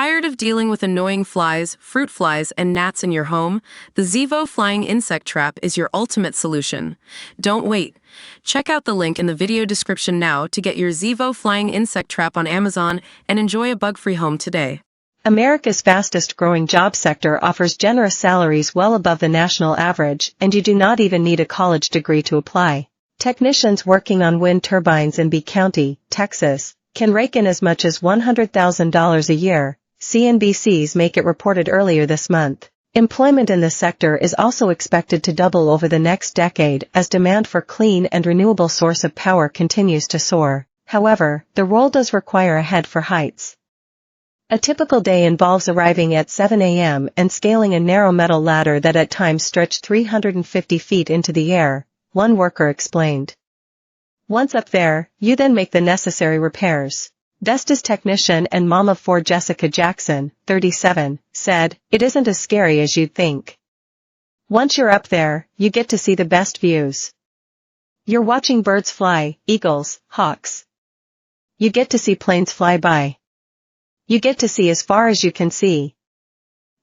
Tired of dealing with annoying flies, fruit flies, and gnats in your home? The Zevo Flying Insect Trap is your ultimate solution. Don't wait. Check out the link in the video description now to get your Zevo Flying Insect Trap on Amazon and enjoy a bug-free home today. America's fastest-growing job sector offers generous salaries well above the national average, and you do not even need a college degree to apply. Technicians working on wind turbines in Bee County, Texas, can rake in as much as $100,000 a year, CNBC's Make It reported earlier this month. Employment in the sector is also expected to double over the next decade as demand for clean and renewable source of power continues to soar. However, the role does require a head for heights. A typical day involves arriving at 7 a.m. and scaling a narrow metal ladder that at times stretched 350 feet into the air, one worker explained. Once up there, you then make the necessary repairs. Vestas technician and mom of four Jessica Jackson, 37, said, "It isn't as scary as you'd think. Once you're up there, you get to see the best views. You're watching birds fly, eagles, hawks. You get to see planes fly by. You get to see as far as you can see.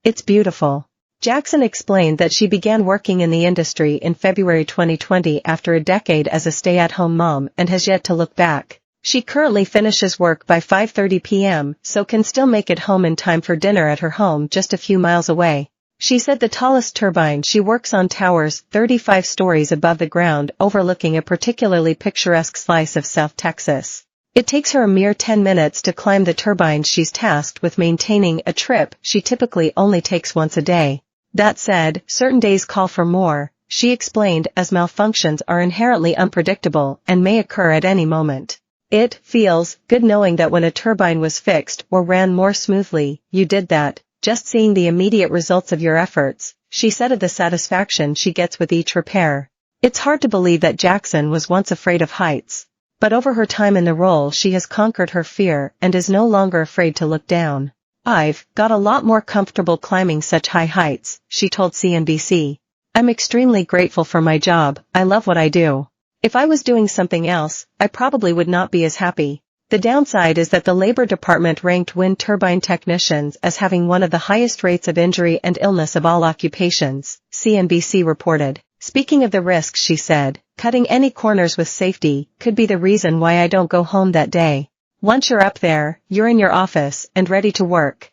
It's beautiful." Jackson explained that she began working in the industry in February 2020 after a decade as a stay-at-home mom and has yet to look back. She currently finishes work by 5:30 p.m., so can still make it home in time for dinner at her home just a few miles away. She said the tallest turbine she works on towers 35 stories above the ground overlooking a particularly picturesque slice of South Texas. It takes her a mere 10 minutes to climb the turbine she's tasked with maintaining, a trip she typically only takes once a day. That said, certain days call for more, she explained, as malfunctions are inherently unpredictable and may occur at any moment. It feels good knowing that when a turbine was fixed or ran more smoothly, you did that, just seeing the immediate results of your efforts, she said of the satisfaction she gets with each repair. It's hard to believe that Jackson was once afraid of heights. But over her time in the role she has conquered her fear and is no longer afraid to look down. "I've got a lot more comfortable climbing such high heights," she told CNBC. "I'm extremely grateful for my job, I love what I do. If I was doing something else, I probably would not be as happy." The downside is that the Labor Department ranked wind turbine technicians as having one of the highest rates of injury and illness of all occupations, CNBC reported. Speaking of the risks, she said, "Cutting any corners with safety could be the reason why I don't go home that day. Once you're up there, you're in your office and ready to work.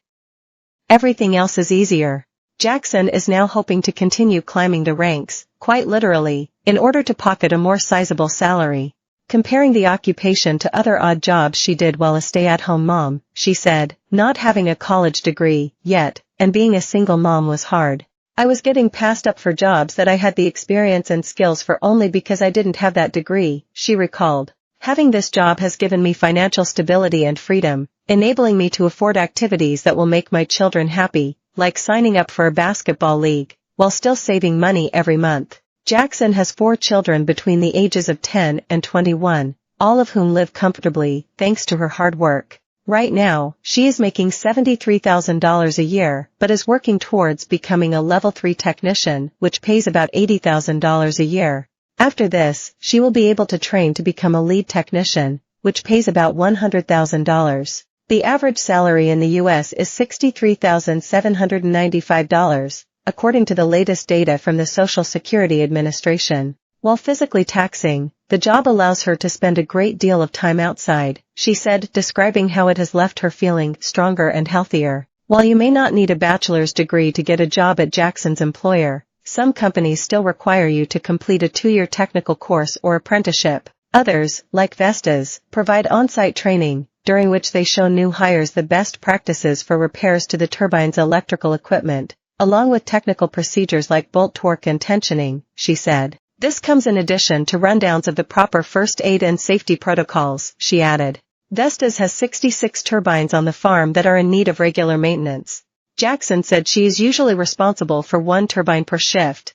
Everything else is easier." Jackson is now hoping to continue climbing the ranks, quite literally, in order to pocket a more sizable salary. Comparing the occupation to other odd jobs she did while a stay-at-home mom, she said, "Not having a college degree, yet, and being a single mom was hard. I was getting passed up for jobs that I had the experience and skills for only because I didn't have that degree," she recalled. "Having this job has given me financial stability and freedom, enabling me to afford activities that will make my children happy, like signing up for a basketball league, while still saving money every month." Jackson has 4 children between the ages of 10 and 21, all of whom live comfortably, thanks to her hard work. Right now, she is making $73,000 a year, but is working towards becoming a Level 3 technician, which pays about $80,000 a year. After this, she will be able to train to become a lead technician, which pays about $100,000. The average salary in the U.S. is $63,795, according to the latest data from the Social Security Administration. While physically taxing, the job allows her to spend a great deal of time outside, she said, describing how it has left her feeling stronger and healthier. While you may not need a bachelor's degree to get a job at Jackson's employer, some companies still require you to complete a 2-year technical course or apprenticeship. Others, like Vestas, provide on-site training, during which they show new hires the best practices for repairs to the turbine's electrical equipment, along with technical procedures like bolt torque and tensioning, she said. This comes in addition to rundowns of the proper first aid and safety protocols, she added. Vestas has 66 turbines on the farm that are in need of regular maintenance. Jackson said she is usually responsible for 1 turbine per shift,